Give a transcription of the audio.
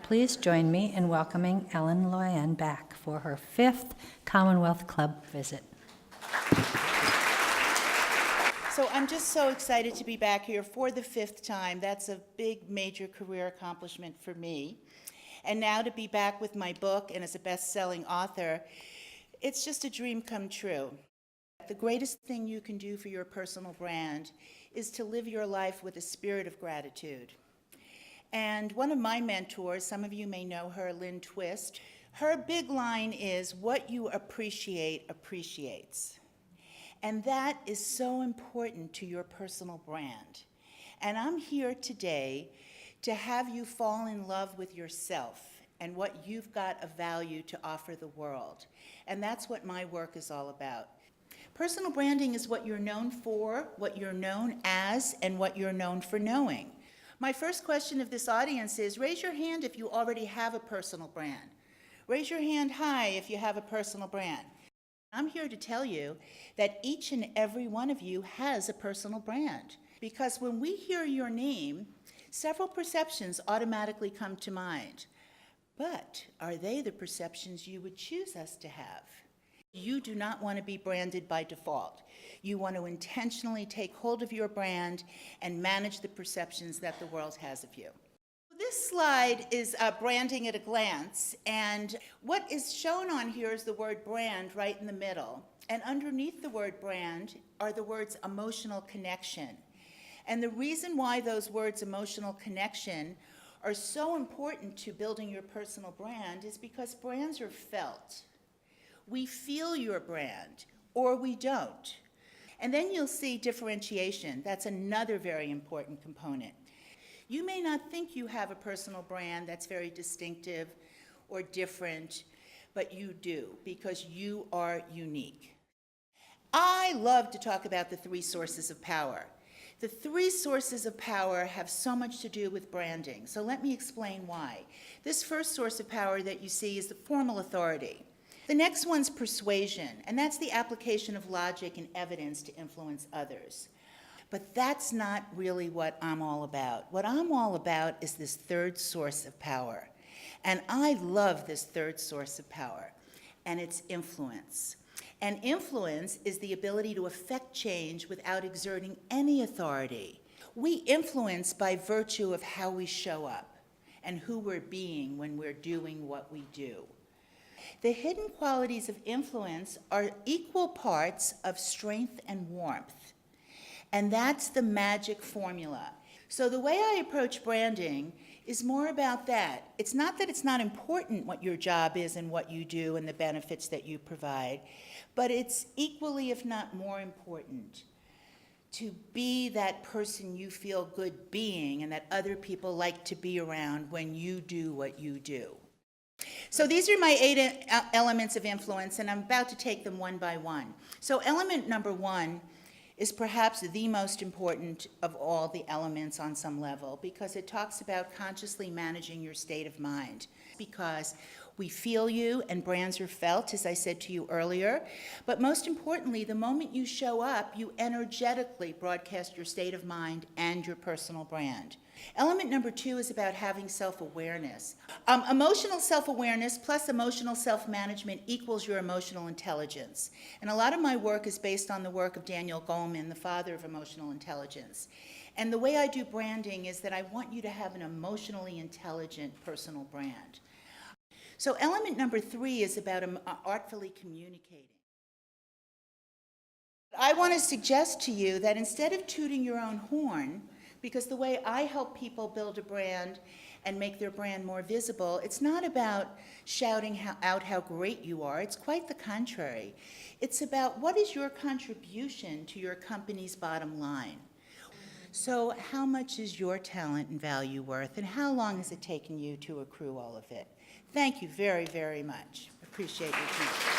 please join me in welcoming Ellen Looyen back for her 5th Commonwealth Club visit. So I'm just so excited to be back here for the 5th time. That's a big, major career accomplishment for me. And now to be back with my book and as a best-selling author, it's just a dream come true. The greatest thing you can do for your personal brand is to live your life with a spirit of gratitude. And one of my mentors, some of you may know her, Lynn Twist, her big line is, "What you appreciate appreciates." And that is so important to your personal brand. And I'm here today to have you fall in love with yourself and what you've got of value to offer the world. And that's what my work is all about. Personal branding is what you're known for, what you're known as, and what you're known for knowing. My first question of this audience is, raise your hand if you already have a personal brand. Raise your hand high if you have a personal brand. I'm here to tell you that each and every one of you has a personal brand, because when we hear your name, several perceptions automatically come to mind. But are they the perceptions you would choose us to have? You do not want to be branded by default. You want to intentionally take hold of your brand and manage the perceptions that the world has of you. This slide is branding at a glance, and what is shown on here is the word brand right in the middle. And underneath the word brand are the words emotional connection. And the reason why those words emotional connection are so important to building your personal brand is because brands are felt. We feel your brand, or we don't. And then you'll see differentiation. That's another very important component. You may not think you have a personal brand that's very distinctive or different, but you do, because you are unique. I love to talk about the 3 sources of power. The 3 sources of power have so much to do with branding, so let me explain why. This first source of power that you see is the formal authority. The next one's persuasion, and that's the application of logic and evidence to influence others. But that's not really what I'm all about. What I'm all about is this 3rd source of power. And I love this 3rd source of power, and it's influence. And influence is the ability to affect change without exerting any authority. We influence by virtue of how we show up and who we're being when we're doing what we do. The hidden qualities of influence are equal parts of strength and warmth. And that's the magic formula. So the way I approach branding is more about that. It's not that it's not important what your job is and what you do and the benefits that you provide, but it's equally, if not more important, to be that person you feel good being and that other people like to be around when you do what you do. So these are my 8 elements of influence, and I'm about to take them one by one. So element number 1 is perhaps the most important of all the elements on some level, because it talks about consciously managing your state of mind. Because we feel you, and brands are felt, as I said to you earlier. But most importantly, the moment you show up, you energetically broadcast your state of mind and your personal brand. Element number 2 is about having self-awareness. Emotional self-awareness plus emotional self-management equals your emotional intelligence. And a lot of my work is based on the work of Daniel Goleman, the father of emotional intelligence. And the way I do branding is that I want you to have an emotionally intelligent personal brand. So element number 3 is about artfully communicating. I want to suggest to you that instead of tooting your own horn, because the way I help people build a brand and make their brand more visible, it's not about shouting out how great you are. It's quite the contrary. It's about what is your contribution to your company's bottom line. So how much is your talent and value worth, and how long has it taken you to accrue all of it? Thank you very, very much. Appreciate your time.